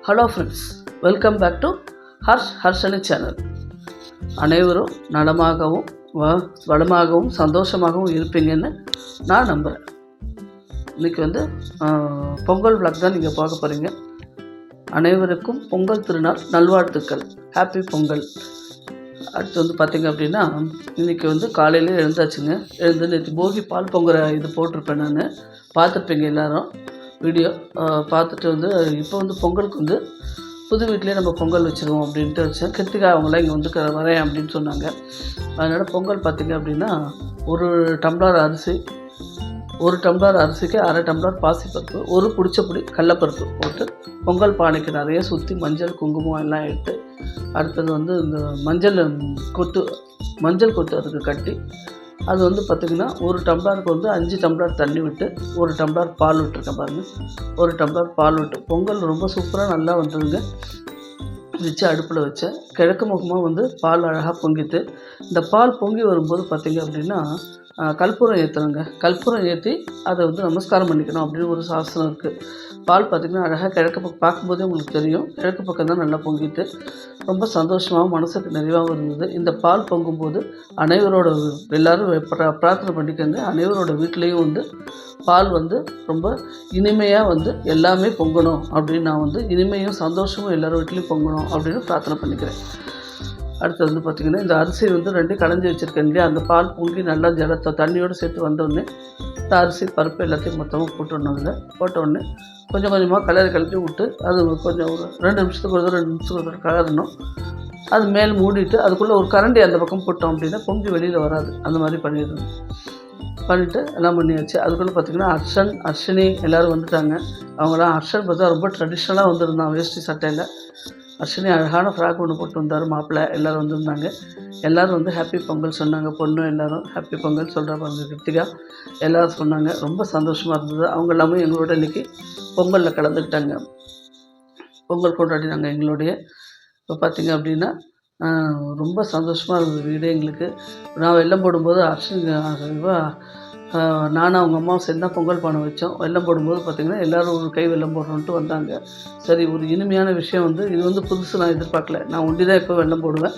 Hello friends, welcome back to Harshini channel. அனைவரும் நலமாகவும் வளமாகவும் சந்தோஷமாகவும் இருப்பீங்கன்னு நான் நம்புகிறேன். இன்றைக்கி பொங்கல் விளாக் தான் நீங்கள் பார்க்க போகிறீங்க. அனைவருக்கும் பொங்கல் திருநாள் நல்வாழ்த்துக்கள். ஹாப்பி பொங்கல். அடுத்து பார்த்திங்க அப்படின்னா, இன்றைக்கி காலையில் எழுந்தாச்சுங்க. எழுந்து நேற்று போகி பால் பொங்குற இது போட்டிருப்பேன். நான் பார்த்துருப்பீங்க எல்லோரும் வீடியோ பார்த்துட்டு இப்போ பொங்கலுக்கு புது வீட்டிலே நம்ம பொங்கல் வச்சுருவோம் அப்படின்ட்டு வச்சேன். கிருத்திகா அவங்களாம் இங்கே வரேன் அப்படின்னு சொன்னாங்க. அதனால் பொங்கல் பார்த்திங்க அப்படின்னா, ஒரு டம்ளர் அரிசிக்கு அரை டம்ளர் பாசிப்பருப்பு, ஒரு பிடிச்ச கடலப்பருப்பு போட்டு பொங்கல் பானைக்கு நிறைய சுற்றி மஞ்சள் குங்குமம் எல்லாம் எடுத்து, அடுத்தது இந்த மஞ்சள் கொத்து அதுக்கு கட்டி, அது பார்த்திங்கன்னா ஒரு டம்ளருக்கு 5 டம்ளர் தண்ணி விட்டு, ஒரு டம்ளர் பால் விட்டுருக்கேன் பாருங்கள். ஒரு டம்ளர் பால் விட்டு பொங்கல் ரொம்ப சூப்பராக நல்லா வந்ததுங்க. வச்சு அடுப்பில் வச்சேன். கிழக்கு முகமாக பால் அழகாக பொங்கிட்டு, இந்த பால் பொங்கி வரும்போது பார்த்திங்க அப்படின்னா கற்பூரம் ஏற்றணுங்க. கற்பூரம் ஏற்றி அதை நமஸ்காரம் பண்ணிக்கணும் அப்படின்னு ஒரு சாஸ்திரம் இருக்குது. பால் பார்த்திங்கன்னா அழகாக கிழக்கு பக்கம் பார்க்கும்போதே உங்களுக்கு தெரியும், கிழக்கு பக்கம் தான் நல்லா பொங்கிட்டு ரொம்ப சந்தோஷமாகவும் மனசுக்கு நிறைவாகவும் இருந்தது. இந்த பால் பொங்கும்போது அனைவரோட எல்லோரும் பிரார்த்தனை பண்ணிக்கோங்க. அனைவரோட வீட்லேயும் பால் ரொம்ப இனிமையாக எல்லாமே பொங்கணும் அப்படின்னு நான் இனிமையும் சந்தோஷமும் எல்லோரும் வீட்லேயும் பொங்கணும் அப்படின்னு பிரார்த்தனை பண்ணிக்கிறேன். அடுத்தது பார்த்திங்கன்னா, இந்த அரிசி 2 களைஞ்சி வச்சுருக்கேன் இல்லையா, அந்த பால் பொங்கி நல்லா ஜலத்தை தண்ணியோடு சேர்த்து வந்தோடனே இந்த அரிசி பருப்பு எல்லாத்தையும் மொத்தமாக போட்டுடணுங்க. போட்டோடனே கொஞ்சம் கொஞ்சமாக கலட்டி விட்டு, அது கொஞ்சம் ஒரு 2 நிமிஷத்துக்கு கலரணும். அது மேல் மூடிட்டு அதுக்குள்ளே ஒரு கரண்டி அந்த பக்கம் போட்டோம் அப்படின்னா பொங்கி வெளியில் வராது. அந்த மாதிரி பண்ணிவிட்டு எல்லாம் பண்ணியாச்சு. அதுக்குள்ளே பார்த்திங்கன்னா அர்ஷினி எல்லோரும் வந்துட்டாங்க. அவங்களாம் ஹர்ஷன் பார்த்தா ரொம்ப ட்ரெடிஷ்னலாக வந்திருந்தான். வேஷ்டி சட்டையில் அர்ஷினி அழகான ஃப்ராக் ஒன்று போட்டு வந்தார். மாப்பிள்ளை எல்லோரும் வந்திருந்தாங்க. எல்லோரும் ஹாப்பி பொங்கல் சொன்னாங்க. பொண்ணு எல்லோரும் ஹாப்பி பொங்கல் சொல்கிற பாருங்க. கிருத்திகா எல்லோரும் சொன்னாங்க. ரொம்ப சந்தோஷமாக இருந்தது. அவங்க எல்லாமே எங்களோட இன்றைக்கி பொங்கலில் கலந்துக்கிட்டாங்க. பொங்கல் கொண்டாடினாங்க எங்களுடைய. இப்போ பார்த்திங்க அப்படின்னா ரொம்ப சந்தோஷமாக இருந்தது வீடு எங்களுக்கு. நான் வெல்லம் போடும்போது நானும் அவங்க அம்மாவும் சேர்ந்து தான் பொங்கல் பானை வச்சோம். வெல்லம் போடும்போது பார்த்திங்கன்னா எல்லோரும் ஒரு கை வெல்லம் போடுறோன்ட்டு வந்தாங்க. சரி, ஒரு இனிமையான விஷயம் இது புதுசு. நான் எதிர்பார்க்கல. நான் ஒண்டி தான் இப்போ வெல்லம் போடுவேன்.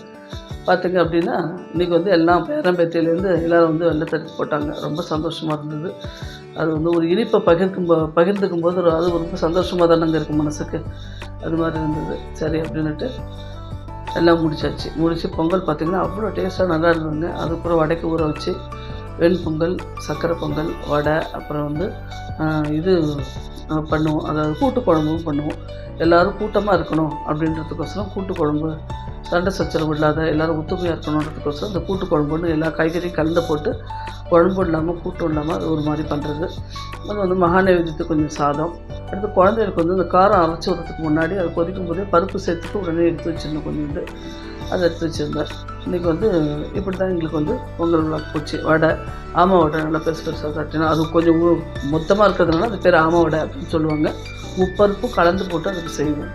பார்த்திங்க அப்படின்னா இன்றைக்கி எல்லாம் பேரம்பேத்தியிலேருந்து எல்லோரும் வெள்ளத்தடுத்து போட்டாங்க. ரொம்ப சந்தோஷமாக இருந்தது. அது ஒரு இனிப்பை பகிர்ந்துக்கும் போது அது ரொம்ப சந்தோஷமாக தானங்க இருக்கும் மனசுக்கு. அது மாதிரி இருந்தது. சரி அப்படின்ட்டு எல்லாம் முடிச்சு பொங்கல் பார்த்திங்கன்னா அவ்வளோ டேஸ்ட்டாக நல்லா இருந்ததுங்க. அதுக்கப்புறம் வடைக்கு ஊற வச்சு வெண்பொங்கல், சர்க்கரை பொங்கல், வடை, அப்புறம் இது பண்ணுவோம். அதாவது கூட்டு குழம்பும் பண்ணுவோம். எல்லோரும் கூட்டமாக இருக்கணும் அப்படின்றதுக்கோசரம் கூட்டு குழம்பு, சண்டை சச்சரவு இல்லாத எல்லோரும் ஒத்துமையாக இருக்கணுன்றதுக்கோசரம் இந்த கூட்டு குழம்புன்னு எல்லா காய்கறியும் கலந்து போட்டு குழம்பு இல்லாமல் கூட்டம் இல்லாமல் அது ஒரு மாதிரி பண்ணுறது. அது மகாநைவேத்தியத்துக்கு கொஞ்சம் சாதம். அடுத்து குழந்தைகளுக்கு இந்த காரம் அரைச்சி விடுறதுக்கு முன்னாடி அது கொதிக்கும் போதே பருப்பு சேர்த்துட்டு உடனே எடுத்து வச்சிருந்தேன். கொஞ்சோண்டு அதை எடுத்து வச்சுருந்தேன். இன்றைக்கி இப்படி தான் எங்களுக்கு பொங்கல் விழாக்கு போச்சு. வடை, ஆமை வடை நல்லா பெருசாக தட்டினா அது கொஞ்சம் மொத்தமாக இருக்கிறதுனால அது பேர் ஆமை வடை அப்படின்னு சொல்லுவாங்க. உப்பருப்பு கலந்து போட்டு அதுக்கு செய்வோம்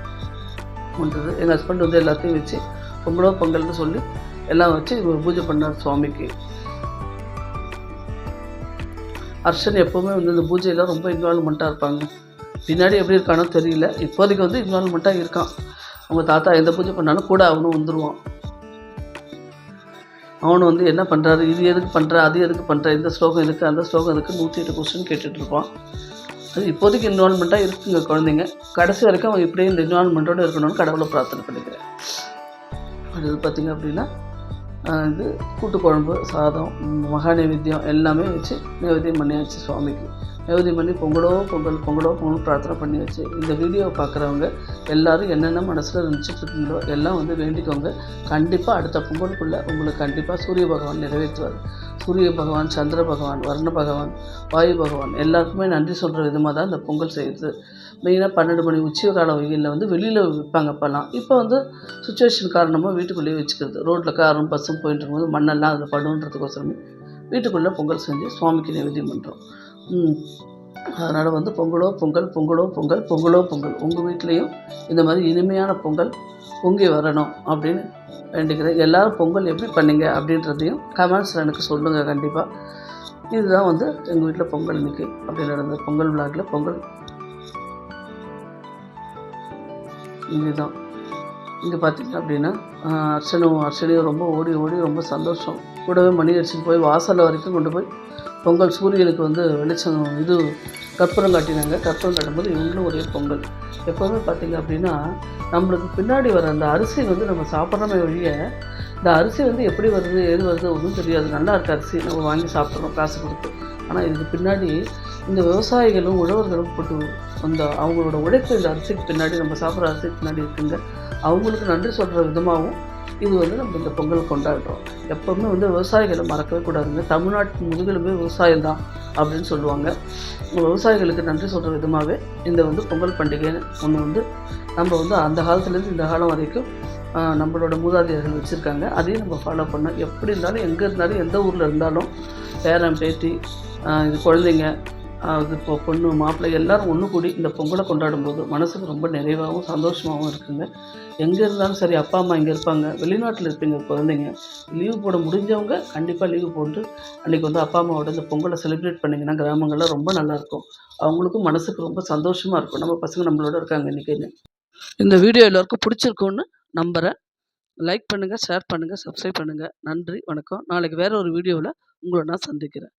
பண்ணுறது. எங்கள் ஹஸ்பண்ட் எல்லாத்தையும் வச்சு பொங்கல்னு சொல்லி எல்லாம் வச்சு பூஜை பண்ணார் சுவாமிக்கு. அர்ஷன் எப்போவுமே இந்த பூஜையெல்லாம் ரொம்ப இன்வால்வ்மெண்ட்டாக இருப்பாங்க. பின்னாடி எப்படி இருக்கானோ தெரியல. இப்போதைக்கு இன்வால்வ்மெண்ட்டாக இருக்கான். அவங்க தாத்தா எந்த பூஜை பண்ணாலும் கூட அவனும் வந்துடுவான். அவனு என்ன பண்ணுறாரு, இது எதுக்கு பண்ணுற, அது எதுக்கு பண்ணுற, இந்த ஸ்லோகம் எதுக்கு, அந்த ஸ்லோகம் எதுக்கு 108 கொஸ்டின் கேட்டுட்ருப்பான். அது இப்போதைக்கு இன்வால்வ்மெண்ட்டாக இருக்குங்க குழந்தைங்க. கடைசி வரைக்கும் அவன் இப்படியே இந்த இன்வால்வ்மெண்ட்டோடு இருக்கணும்னு கடவுளை பிரார்த்தனை பண்ணிக்கிறேன். அது பார்த்திங்க அப்படின்னா இது கூட்டு குழம்பு, சாதம், மகா நைவேத்தியம் எல்லாமே வச்சு நைவேத்தியம் பண்ணியாச்சு சுவாமிக்கு. நைவேத்தியம் பண்ணி பொங்கலோ பொங்கல் பிரார்த்தனை பண்ணியாச்சு. இந்த வீடியோவை பார்க்குறவங்க எல்லோரும் என்னென்ன மனசில் நினச்சிட்ருக்கீங்களோ எல்லாம் வேண்டிக்கோங்க. கண்டிப்பாக அடுத்த பொங்கலுக்குள்ளே உங்களுக்கு கண்டிப்பாக சூரிய பகவான் நிறைவேற்றுவார். சூரிய பகவான், சந்திர பகவான், வர்ண பகவான், வாயு பகவான் எல்லாருக்குமே நன்றி சொல்கிற விதமாக தான் இந்த பொங்கல் செய்யுது. மெயினாக 12 மணி உச்சி கால வெயிலில் வெளியில் விற்பாங்க அப்போல்லாம். இப்போ சுச்சுவேஷன் காரணமாக வீட்டுக்குள்ளேயே வச்சுக்கிறது. ரோட்டில் காரும் பஸ்ஸும் போயிட்டு இருக்கும்போது மண்ணெல்லாம் அதில் படுன்றதுக்கோசரமே வீட்டுக்குள்ளே பொங்கல் செஞ்சு சுவாமிக்கு நைவேத்தியம் பண்ணுறோம். அதனால் பொங்கலோ பொங்கல் உங்கள் வீட்லேயும் இந்த மாதிரி இனிமையான பொங்கல் பொங்கி வரணும் அப்படின்னு வேண்டிக்கிறேன். எல்லோரும் பொங்கல் எப்படி பண்ணீங்க அப்படின்றதையும் கமெண்ட்ஸில் எனக்கு சொல்லுங்கள் கண்டிப்பாக. இதுதான் எங்கள் வீட்டில் பொங்கல் இன்றைக்கி அப்படி நடந்தது. பொங்கல் விழாக்கில் பொங்கல் இதுதான். இங்கே பார்த்தீங்க அப்படின்னா அர்ச்சனையும் ரொம்ப ஓடி ஓடி ரொம்ப சந்தோஷம். கூடவே மணி அடிச்சுட்டு போய் வாசல்ல வரைக்கும் கொண்டு போய் பொங்கல் சூரியனுக்கு வந்து வெளிச்சம் கற்பூரம் காட்டினாங்க. கற்பூரம் காட்டும்போது இவங்களும் ஒரே பொங்கல். எப்போவுமே பார்த்தீங்க அப்படின்னா, நம்மளுக்கு பின்னாடி வர அந்த அரிசி வந்து நம்ம சாப்பிட்றோமே ஒழிய, இந்த அரிசி வந்து எப்படி வருது, ஏது வருது ஒன்றும் தெரியாது. நல்லா இருக்க அரிசி நம்ம வாங்கி சாப்பிட்றோம் காசு கொடுத்து. ஆனால் இதுக்கு பின்னாடி இந்த விவசாயிகளும், உழவர்களும் போட்டு அவங்களோட உழைப்பு இந்த அரிசிக்கு பின்னாடி, நம்ம சாப்பிட்ற அரிசிக்கு பின்னாடி இருக்குங்க. அவங்களுக்கு நன்றி சொல்கிற விதமாகவும் இது வந்து நம்ம இந்த பொங்கல் கொண்டாடுறோம். எப்போவுமே வந்து விவசாயிகளை மறக்கவே கூடாதுங்க. தமிழ்நாட்டு முதுகெலும்பே விவசாயம் தான் அப்படின்னு சொல்லுவாங்க. விவசாயிகளுக்கு நன்றி சொல்கிற விதமாகவே இந்த வந்து பொங்கல் பண்டிகைன்னு ஒன்று வந்து நம்ம வந்து அந்த காலத்துலேருந்து இந்த காலம் வரைக்கும் நம்மளோட மூதாதையர்கள் வச்சுருக்காங்க. அதையும் நம்ம ஃபாலோ பண்ணோம். எப்படி இருந்தாலும், எங்கே இருந்தாலும், எந்த ஊரில் இருந்தாலும் பேரன் பேத்தி இது குழந்தைங்க அது இப்போ பொண்ணு மாப்பிள்ளை எல்லோரும் ஒன்று கூடி இந்த பொங்கலை கொண்டாடும்போது மனசுக்கு ரொம்ப நிறைவாகவும் சந்தோஷமாகவும் இருக்குங்க. எங்கே இருந்தாலும் சரி, அப்பா அம்மா இங்கே இருப்பாங்க, வெளிநாட்டில் இருப்பீங்க குழந்தைங்க, லீவு போட முடிஞ்சவங்க கண்டிப்பாக லீவு போட்டு அன்றைக்கி வந்து அப்பா அம்மாவோட இந்த பொங்கலை செலிப்ரேட் பண்ணிங்கன்னா கிராமங்களில் ரொம்ப நல்லாயிருக்கும். அவங்களுக்கும் மனசுக்கு ரொம்ப சந்தோஷமாக இருக்கும். நம்ம பசங்க நம்மளோட இருக்காங்க இன்றைக்கின்னு. இந்த வீடியோ எல்லோருக்கும் பிடிச்சிருக்குன்னு நம்புகிறேன். லைக் பண்ணுங்கள், ஷேர் பண்ணுங்கள், சப்ஸ்கிரைப் பண்ணுங்கள். நன்றி, வணக்கம். நாளைக்கு வேறு ஒரு வீடியோவில் உங்களை நான் சந்திக்கிறேன்.